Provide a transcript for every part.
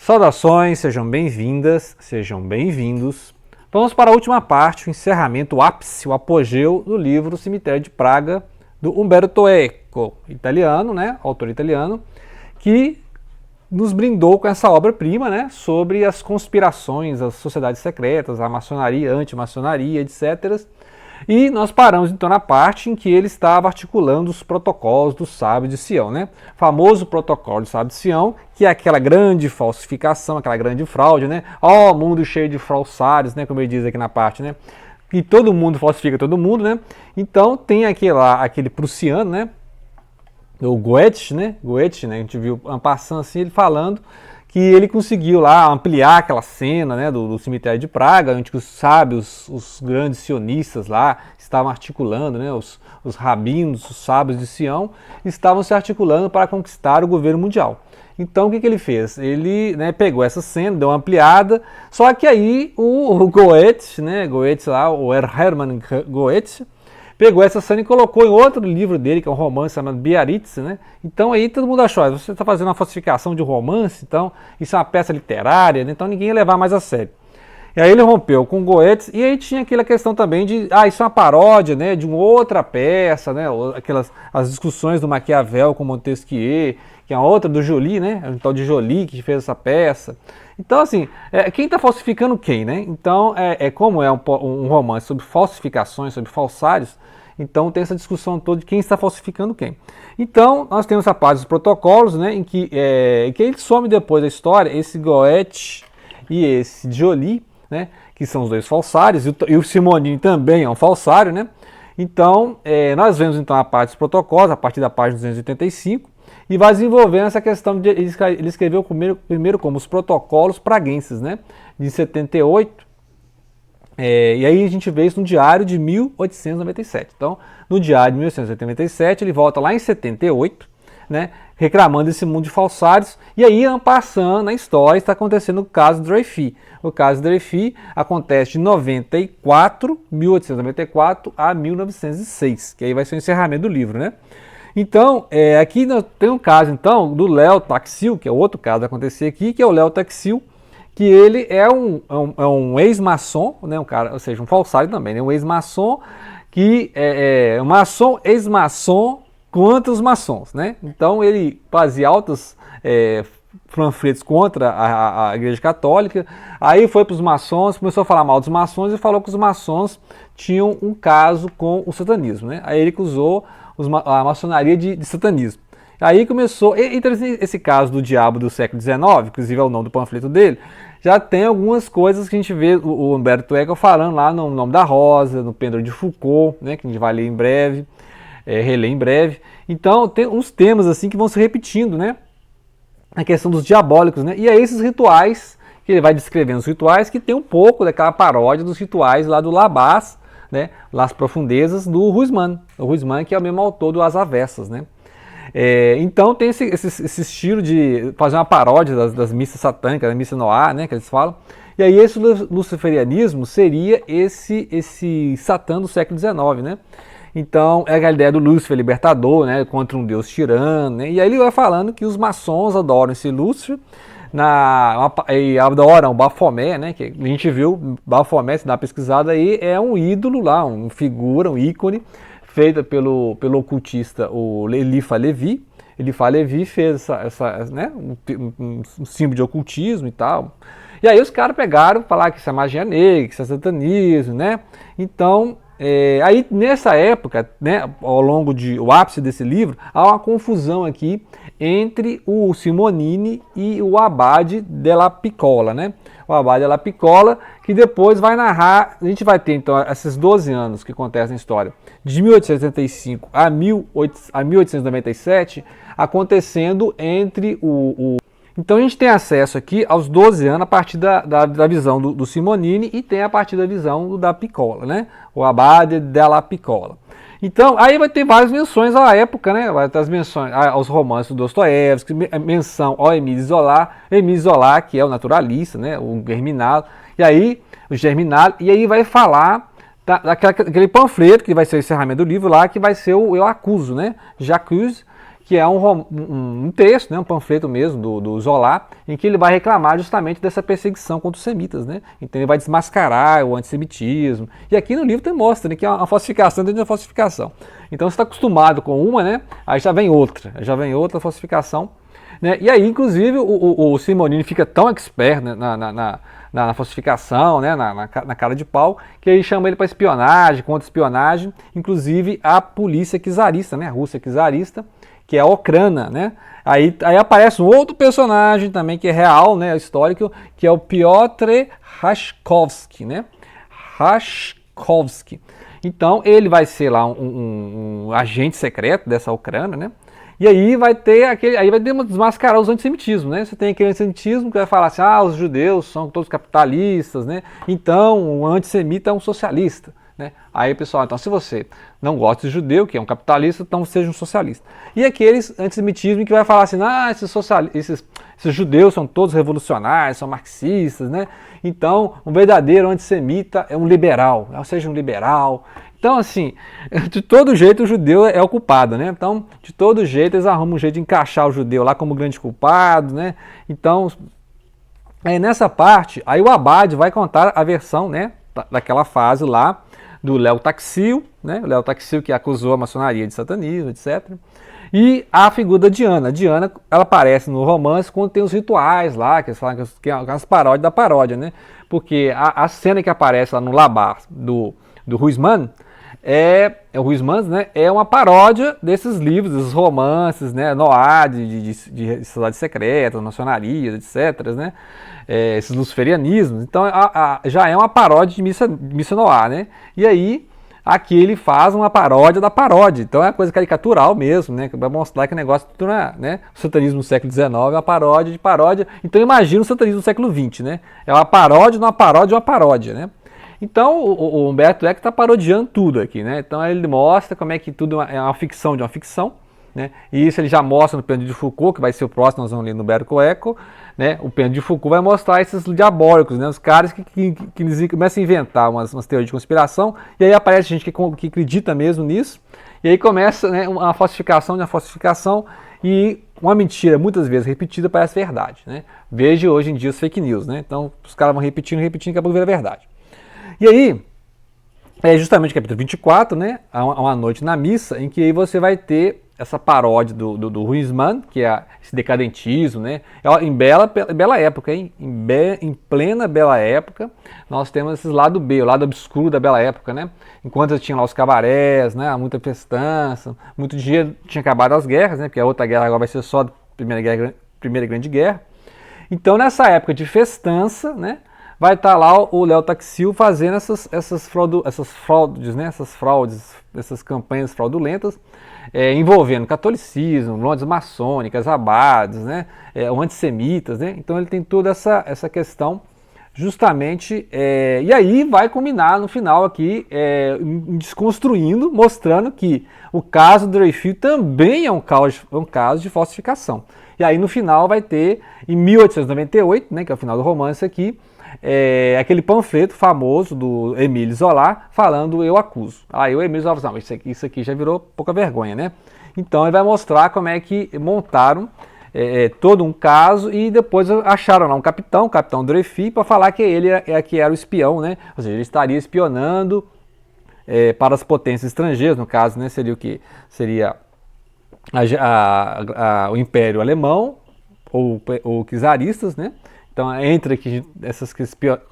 Saudações, sejam bem-vindas, sejam bem-vindos. Vamos para a última parte, o encerramento, o ápice, o apogeu do livro Cemitério de Praga, do Umberto Eco, italiano, autor italiano, que nos brindou com essa obra-prima, sobre as conspirações, as sociedades secretas, a maçonaria, a antimaçonaria, etc. E nós paramos então na parte em que ele estava articulando os protocolos do Sábio de Sião, famoso protocolo do Sábio de Sião, que é aquela grande falsificação, aquela grande fraude, mundo cheio de falsários, como ele diz aqui na parte, que todo mundo falsifica todo mundo, Então tem aquele prussiano, o Goethe, a gente viu passando assim, ele falando que ele conseguiu lá ampliar aquela cena do cemitério de Praga, onde os sábios, os grandes sionistas lá estavam articulando, os rabinos, os sábios de Sião, estavam se articulando para conquistar o governo mundial. Então o que ele fez? Ele pegou essa cena, deu uma ampliada, só que aí o Goethe, o Hermann Goethe, pegou essa cena e colocou em outro livro dele, que é um romance chamado Biarritz, Então aí todo mundo achou, você está fazendo uma falsificação de um romance, então isso é uma peça literária, Então ninguém ia levar mais a sério. E aí ele rompeu com Goethe, e aí tinha aquela questão também de, isso é uma paródia, de uma outra peça, as discussões do Maquiavel com Montesquieu, que é a outra do Joly, um tal de Joly que fez essa peça. Então, assim, quem está falsificando quem, Então, como é um romance sobre falsificações, sobre falsários, então tem essa discussão toda de quem está falsificando quem. Então, nós temos a parte dos protocolos, em que ele some depois da história, esse Goethe e esse Joly, que são os dois falsários, e o Simonini também é um falsário, Então, nós vemos então a parte dos protocolos, a partir da página 285, e vai desenvolvendo essa questão de ele escreveu primeiro como os protocolos praguenses, de 78, e aí a gente vê isso no diário de 1897. Então, no diário de 1897, ele volta lá em 78, reclamando desse mundo de falsários, e aí, passando na história, está acontecendo o caso Dreyfus. O caso Dreyfus acontece de 1894 a 1906, que aí vai ser o encerramento do livro, Então, aqui tem um caso então do Léo Taxil, que é outro caso que vai acontecer aqui, que é o Léo Taxil, que ele é um ex-maçom, um cara, ou seja, um falsário também, um ex-maçom, que é um maçom, ex-maçom contra os maçons, Então ele fazia altos panfletos contra a Igreja Católica, aí foi para os maçons, começou a falar mal dos maçons e falou que os maçons tinham um caso com o satanismo, Aí ele acusou a maçonaria de satanismo. Aí começou, então esse caso do diabo do século XIX, inclusive é o nome do panfleto dele, já tem algumas coisas que a gente vê o Umberto Eco falando lá no Nome da Rosa, no Pedro de Foucault, que a gente vai ler em breve, reler em breve. Então tem uns temas assim que vão se repetindo, a questão dos diabólicos, e aí esses rituais, que ele vai descrevendo os rituais, que tem um pouco daquela paródia dos rituais lá do Labás, Las Profundezas, do Huysmans. O Huysmans, que é o mesmo autor do As Avessas, então tem esse estilo de fazer uma paródia das missas satânicas, da missa Noá, que eles falam. E aí esse luciferianismo seria esse Satã do século XIX, Então é a ideia do Lúcifer libertador, contra um deus tirano, E aí ele vai falando que os maçons adoram esse Lúcifer, e adoram o Baphomet, que a gente viu, Baphomet, se dá uma pesquisada aí, é um ídolo lá, uma figura, um ícone, feita pelo ocultista, o Eliphas Levi. Eliphas Levi fez um símbolo de ocultismo e tal. E aí os caras pegaram, falaram que isso é magia negra, que isso é satanismo, Então, aí nessa época, ao longo o ápice desse livro, há uma confusão aqui entre o Simonini e o Abade della Piccola, O Abade della Piccola, que depois vai narrar, a gente vai ter então esses 12 anos que acontecem na história, de 1875 a 1897, acontecendo entre Então a gente tem acesso aqui aos 12 anos a partir da visão do Simonini e tem a partir da visão da Piccola, O Abade della Piccola. Então, aí vai ter várias menções à época, vai ter as menções aos romances do Dostoiévski, menção ao Émile Zola, que é o naturalista, o Germinal, e aí vai falar daquele panfleto que vai ser o encerramento do livro lá, que vai ser o Eu Acuso, J'accuse, que é um texto, né, um panfleto mesmo do Zola, em que ele vai reclamar justamente dessa perseguição contra os semitas, né? Então ele vai desmascarar o antissemitismo. E aqui no livro tem mostra, né, que é uma falsificação dentro de uma falsificação. Então você está acostumado com uma, né? Aí já vem outra falsificação. Né? E aí, inclusive, o Simonini fica tão expert, né, na falsificação, né, na cara de pau, que aí chama ele para espionagem, contra-espionagem, inclusive a polícia czarista, né, a Rússia czarista, que é a Okrana, né? Aí aparece um outro personagem também que é real, né, histórico, que é o Piotr Raczkowski, né? Raczkowski. Então ele vai ser lá um agente secreto dessa Okrana, né? E aí vai ter desmascarar os antissemitismos, né? Você tem aquele antissemitismo que vai falar assim, os judeus são todos capitalistas, né? Então o antissemita é um socialista, né? Aí pessoal, então se você não gosta de judeu, que é um capitalista, então seja um socialista. E aqueles antissemitismo que vai falar assim, esses judeus são todos revolucionários, são marxistas, né? Então um verdadeiro antissemita é um liberal, seja um liberal. Então, assim, de todo jeito o judeu é o culpado, né? Então, de todo jeito eles arrumam um jeito de encaixar o judeu lá como grande culpado, né? Então, nessa parte, aí o Abad vai contar a versão, né, daquela fase lá do Léo Taxil, né? O Léo Taxil que acusou a maçonaria de satanismo, etc. E a figura da Diana. A Diana, ela aparece no romance quando tem os rituais lá, que eles falam que é as paródias da paródia, né? Porque a cena que aparece lá no Labar do Huysmans, o Huysmans, né, é uma paródia desses livros, desses romances, né, Noir, de sociedades secretas, maçonarias, etc., né, esses luciferianismos. Então já é uma paródia de missa Noir, né, e aí aqui ele faz uma paródia da paródia, então é uma coisa caricatural mesmo, né, que vai mostrar que o negócio, né, o satanismo do século XIX é uma paródia de paródia, então imagina o satanismo do século XX, né, é uma paródia de uma paródia de uma paródia, né. Então o Humberto Eco está parodiando tudo aqui, né? Então ele mostra como é que tudo é uma ficção de uma ficção, né? E isso ele já mostra no Pêndulo de Foucault, que vai ser o próximo, nós vamos ler no Humberto Eco, né? O Pêndulo de Foucault vai mostrar esses diabólicos, né? Os caras que começam a inventar umas teorias de conspiração, e aí aparece gente que acredita mesmo nisso, e aí começa, né, uma falsificação de uma falsificação, e uma mentira muitas vezes repetida parece verdade, né? Veja hoje em dia os fake news, né? Então os caras vão repetindo, daqui a pouco vira verdade. E aí, é justamente o capítulo 24, né, uma noite na missa, em que aí você vai ter essa paródia do Huysmans, que é esse decadentismo, né, em bela época, hein? Em plena bela época, nós temos esse lado B, o lado obscuro da bela época, né, enquanto tinha lá os cabarés, né, muita festança, muito dinheiro, tinha acabado as guerras, né, porque a outra guerra agora vai ser só a primeira grande guerra. Então nessa época de festança, né, vai estar lá o Léo Taxil fazendo essas fraudes, né? Essas campanhas fraudulentas, envolvendo catolicismo, londres maçônicas, abades, né? O antissemitas, né? Então ele tem toda essa questão justamente, e aí vai culminar no final aqui, desconstruindo, mostrando que o caso do Dreyfus também é um caso de falsificação. E aí no final vai ter, em 1898, né, que é o final do romance aqui, aquele panfleto famoso do Émile Zola falando eu acuso. Aí o Émile Zola fala, não, isso aqui já virou pouca vergonha, né? Então ele vai mostrar como é que montaram todo um caso e depois acharam lá um capitão, o capitão Dreyfus, para falar que ele que era o espião, né? Ou seja, ele estaria espionando para as potências estrangeiras, no caso, né, seria o que? Seria o Império Alemão ou czaristas, né? Então entra aqui essas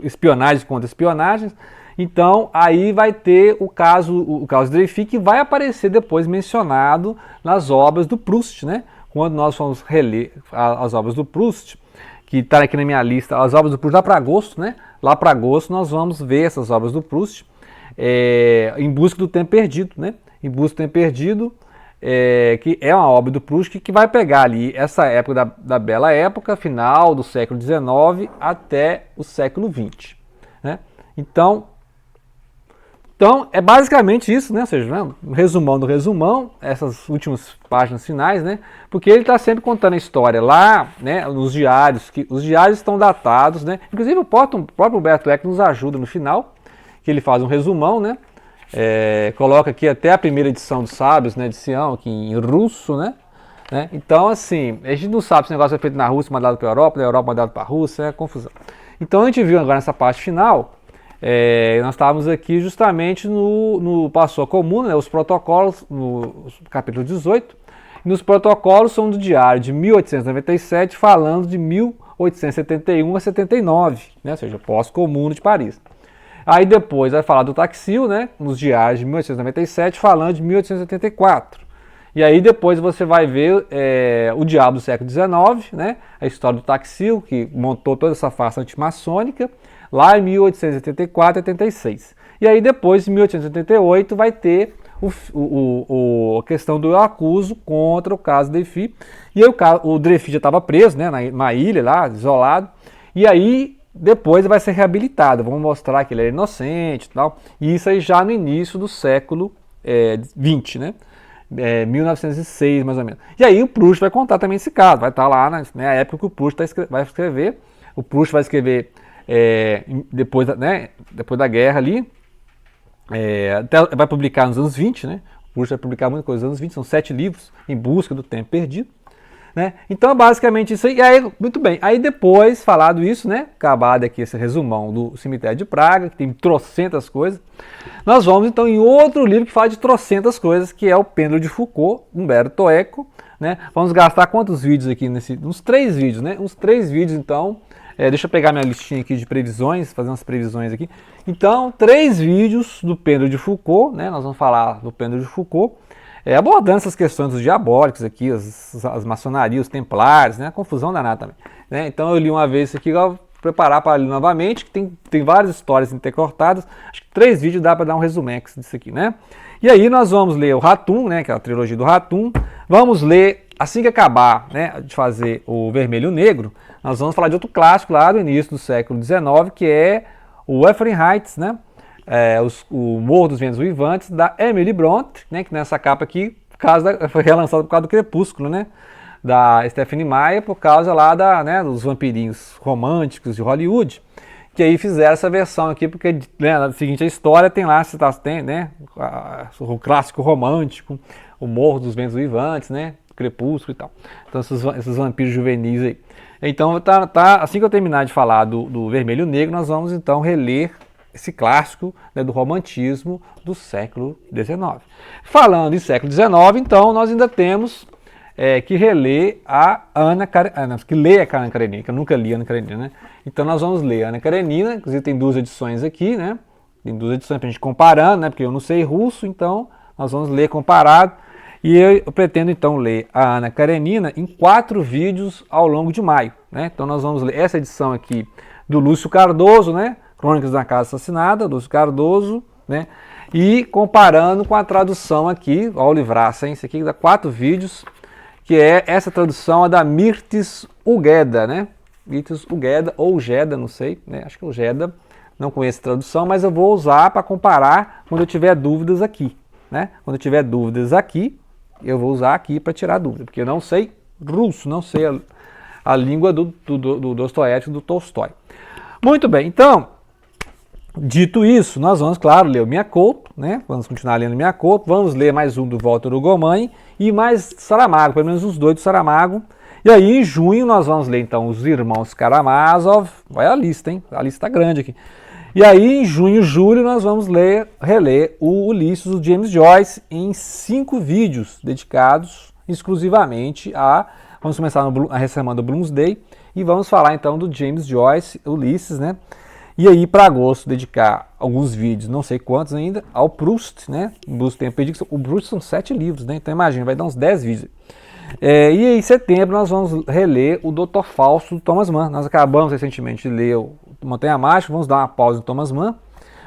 espionagens contra espionagens. Então aí vai ter o caso Dreyfus, que vai aparecer depois mencionado nas obras do Proust, né? Quando nós vamos reler as obras do Proust, que está aqui na minha lista, as obras do Proust lá para agosto, né? Lá para agosto nós vamos ver essas obras do Proust, Em Busca do Tempo Perdido, né? Em Busca do Tempo Perdido, que é uma obra do Proust que vai pegar ali essa época da Bela Época, final do século XIX até o século XX, né? Então é basicamente isso, né? Ou seja, né? Resumão do resumão, essas últimas páginas finais, né? Porque ele está sempre contando a história lá, né? Nos diários, que os diários estão datados, né? Inclusive o próprio Humberto Eco nos ajuda no final, que ele faz um resumão, né? Coloca aqui até a primeira edição dos Sábios, né, de Sião, aqui em russo, né? né? Então, assim, a gente não sabe se o negócio é feito na Rússia, mandado para a Europa, da Europa mandado para a Rússia, é confusão. Então, a gente viu agora nessa parte final, nós estávamos aqui justamente no Passou a Comuna, né, os protocolos, no capítulo 18, e nos protocolos são do diário de 1897, falando de 1871 a 79, né, ou seja, pós-Comuna de Paris. Aí depois vai falar do Taxil, né, nos diários de 1897, falando de 1884. E aí depois você vai ver o Diabo do século XIX, né, a história do Taxil, que montou toda essa farsa antimaçônica, lá em 1884 e 86. E aí depois, em 1888, vai ter a questão do eu acuso contra o caso Dreyfus. E aí o Dreyfus já estava preso, né, na ilha lá, isolado. E aí depois vai ser reabilitado. Vamos mostrar que ele é inocente e tal. E isso aí já no início do século XX, né? 1906, mais ou menos. E aí o Proust vai contar também esse caso. Vai estar lá na época que o Proust vai escrever. O Proust vai escrever depois da guerra ali. Vai publicar nos anos 20, né? O Proust vai publicar muita coisa nos anos 20. São 7 livros em busca do tempo perdido. Né? Então, basicamente isso aí. E aí, muito bem. Aí depois, falado isso, né? Acabado aqui esse resumão do Cemitério de Praga, que tem trocentas coisas. Nós vamos então em outro livro que fala de trocentas coisas, que é o Pêndulo de Foucault, Umberto Eco. Né? Vamos gastar quantos vídeos aqui uns 3 vídeos, né? Uns 3 vídeos então. Deixa eu pegar minha listinha aqui de previsões, fazer umas previsões aqui. Então, 3 vídeos do Pêndulo de Foucault, né? Nós vamos falar do Pêndulo de Foucault. Abordando essas questões dos diabólicos aqui, as maçonarias, os templários, né? A confusão danada também. Né? Então eu li uma vez isso aqui, eu vou preparar para ler novamente, que tem várias histórias intercortadas. Acho que 3 vídeos dá para dar um resumex disso aqui, né? E aí nós vamos ler o Ratum, né? Que é a trilogia do Ratum. Vamos ler, assim que acabar, né, de fazer o Vermelho e o Negro, nós vamos falar de outro clássico lá do início do século XIX, que é o Wuthering Heights, né? O Morro dos Ventos Vivantes, da Emily Brontë, né, que nessa capa aqui foi relançado por causa do Crepúsculo, né, da Stephenie Meyer, por causa lá dos vampirinhos românticos de Hollywood, que aí fizeram essa versão aqui, porque na seguinte a história tem lá, né, o clássico romântico, o Morro dos Ventos Vivantes, né, Crepúsculo e tal. Então esses vampiros juvenis aí. Então assim que eu terminar de falar do Vermelho e Negro, nós vamos então reler esse clássico, né, do romantismo do século XIX. Falando em século XIX, então, nós ainda temos que reler a Ana Karenina, que lê a Ana Karenina, que eu nunca li a Ana Karenina, né? Então nós vamos ler a Ana Karenina, inclusive tem 2 edições aqui, né? Tem 2 edições para a gente comparando, né? Porque eu não sei russo, então nós vamos ler comparado. E eu pretendo então ler a Ana Karenina em 4 vídeos ao longo de maio, né? Então nós vamos ler essa edição aqui do Lúcio Cardoso, né? Crônicas da Casa Assassinada, Lúcio Cardoso, né? E comparando com a tradução aqui, ao livraço, hein? Isso aqui dá 4 vídeos, que é essa tradução da Mirtes Ugeda, né? Mirtes Ugeda, ou Ugeda, não sei, né? Acho que é Ugeda, não conheço a tradução, mas eu vou usar para comparar quando eu tiver dúvidas aqui, né? Quando eu tiver dúvidas aqui, eu vou usar aqui para tirar dúvida, porque eu não sei russo, não sei a língua do Dostoiévski, do Tolstói. Muito bem, então, dito isso, nós vamos, claro, ler o Miyakoto, né? Vamos continuar lendo o Miyakoto, vamos ler mais um do Walter Ugumãe e mais Saramago, pelo menos os 2 do Saramago. E aí, em junho, nós vamos ler, então, os Irmãos Karamazov. Vai a lista, hein? A lista tá grande aqui. E aí, em junho e julho, nós vamos reler o Ulisses do James Joyce em 5 vídeos dedicados exclusivamente Vamos começar a semana do Bloomsday e vamos falar, então, do James Joyce, Ulisses, né? E aí, para agosto, dedicar alguns vídeos, não sei quantos ainda, ao Proust, né? O Proust são 7 livros, né? Então, imagina, vai dar uns 10 vídeos. E aí, em setembro, nós vamos reler o Dr. Fausto, do Thomas Mann. Nós acabamos recentemente de ler o Montanha Mágica, vamos dar uma pausa no Thomas Mann,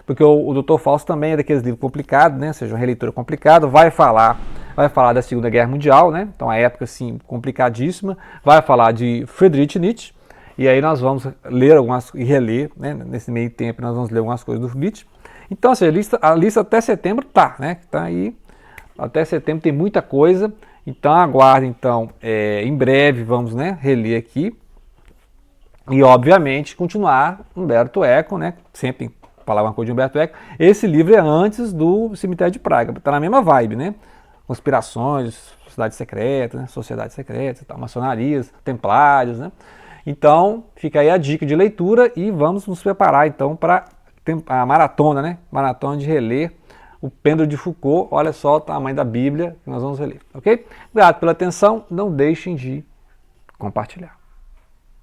porque o Dr. Fausto também é daqueles livros complicados, né? Ou seja, uma releitura complicada, vai falar da Segunda Guerra Mundial, né? Então, a época, assim, complicadíssima. Vai falar de Friedrich Nietzsche. E aí nós vamos ler e reler, né? Nesse meio tempo nós vamos ler algumas coisas do Nietzsche. Então, assim, a lista até setembro né? Tá aí, até setembro tem muita coisa. Então, aguarde, então, em breve vamos, né, reler aqui. E, obviamente, continuar Umberto Eco, né? Sempre falar uma coisa de Umberto Eco. Esse livro é antes do Cemitério de Praga, tá na mesma vibe, né? conspirações, sociedades secretas, né? Sociedades secretas, tal, maçonarias, templários, né? Então, fica aí a dica de leitura e vamos nos preparar então para a maratona, né? Maratona de reler o Pêndulo de Foucault. Olha só o tamanho da Bíblia que nós vamos reler, ok? Obrigado pela atenção, não deixem de compartilhar.